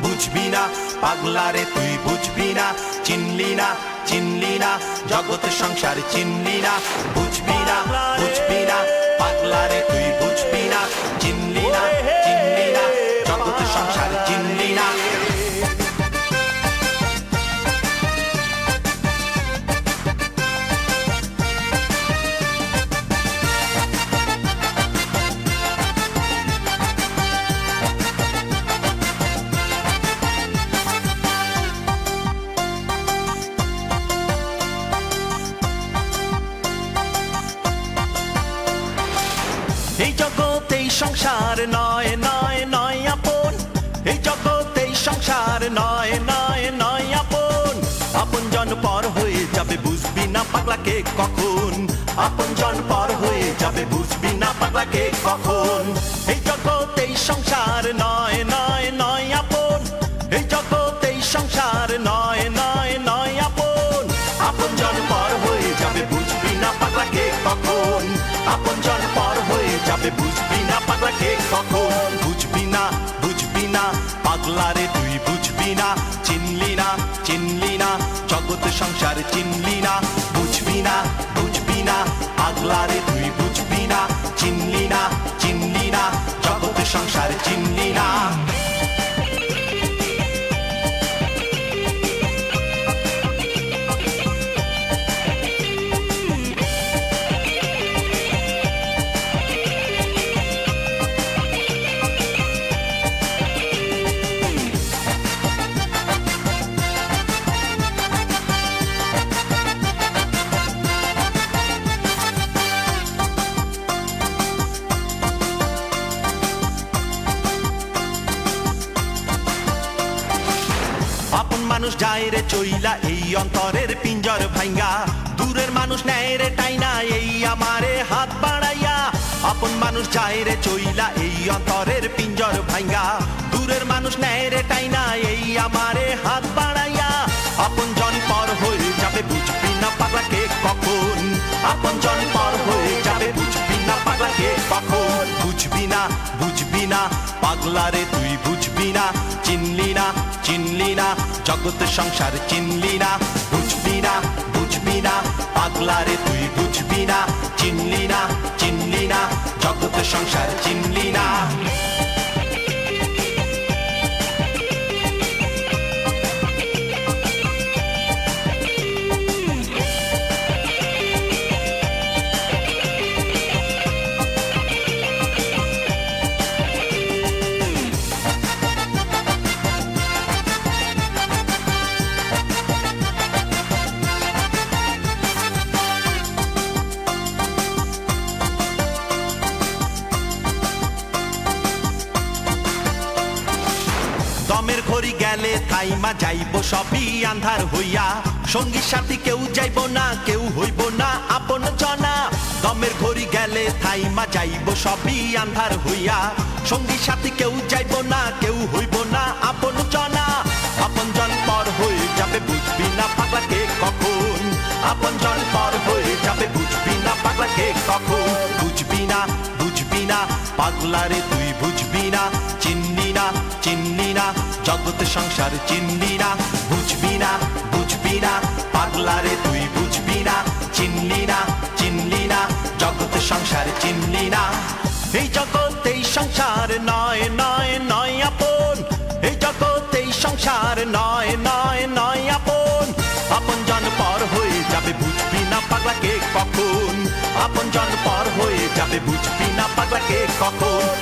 বুঝবি না পাগলা রে তুই বুঝবি না চিনলি না জগৎ সংসার চিনলি না বুঝবি না পাগলা রে তুই বুঝবি না চিনলি না জগৎ সংসার চিনলি না। এই জগতে সংসার নয় নয় নয় আপন, এই জগতে সংসার নয় নয় নয় আপন। আপন জন পর হয়ে যাবে বুঝবি না পাগলাকে কখন, আপন জন পর হয়ে যাবে বুঝবি না পাগলাকে কখন। এই জগতে সংসার নয় নয় নয় আপন, এই জগতে সংসার নয় নয় নয় আপন। আপন জন পর হয়ে যাবে বুঝবি না পাগলাকে কখন, আপন জন পর হয়ে যাবে বুঝবি না পাগলাকে কখন। বুঝবি না পাগলা রে তুই বুঝবি না চিনলি না জগৎ সংসার চিনলি না। বুঝবি না পাগলা রে তুই বুঝবি না চিনলি না জগৎ সংসার চিনলি না। আপন মানুষ যায় রে চইলা এই অন্তরের পিঞ্জর ভাঙ্গা, দূরের মানুষ নেয় রে টাইনা এই আমারে হাত বাড়াইয়া। আপন মানুষ যায় রে চইলা এই অন্তরের পিঞ্জর ভাঙ্গা, দূরের মানুষ নেয় রে টাইনা এই আমারে হাত বাড়াইয়া। আপন জন পর হয়ে যাবে বুঝবি না পাগলাকে কখন, আপন জন পর হয়ে যাবে বুঝবি না পাগলাকে কখন। বুঝবি না পাগলা রে তুই বুঝবি না চিনলি না জগৎ সংসার চিনলি না। বুঝবি না পাগলা রে তুই বুঝবি না চিনলি না জগৎ সংসার চিনলি না। দমের ঘড়ি গেলে থাইমা যাইব সবই আন্ধার হইয়া, সঙ্গী সাথী কেউ যাইব না কেউ হইব না আপন জনা। দমের ঘড়ি গেলে থাইমা যাইব সবই আন্ধার হইয়া, সঙ্গী সাথী কেউ যাইব না কেউ হইব না আপন জনা। আপন জন পর হয়ে যাবে বুঝবি না পাগলাকে কখন, আপন জন পর হয়ে যাবে বুঝবি না পাগলাকে কখন। বুঝবি না পাগলা রে তুই বুঝবি না চিনলি না জগৎ সংসার চিনলি না। বুঝবি না পাগলা রে তুই বুঝবি না চিনলি না জগৎ সংসার চিনলি না। এই জগৎ এই সংসার নয় নয় নয় আপন, এই জগৎ এই সংসার নয় নয় নয় আপন। আপন জন পর হয়ে যাবে বুঝবি না পাগলাকে কখন, আপন জন পর হয়ে যাবে বুঝবি না পাগলাকে কখন।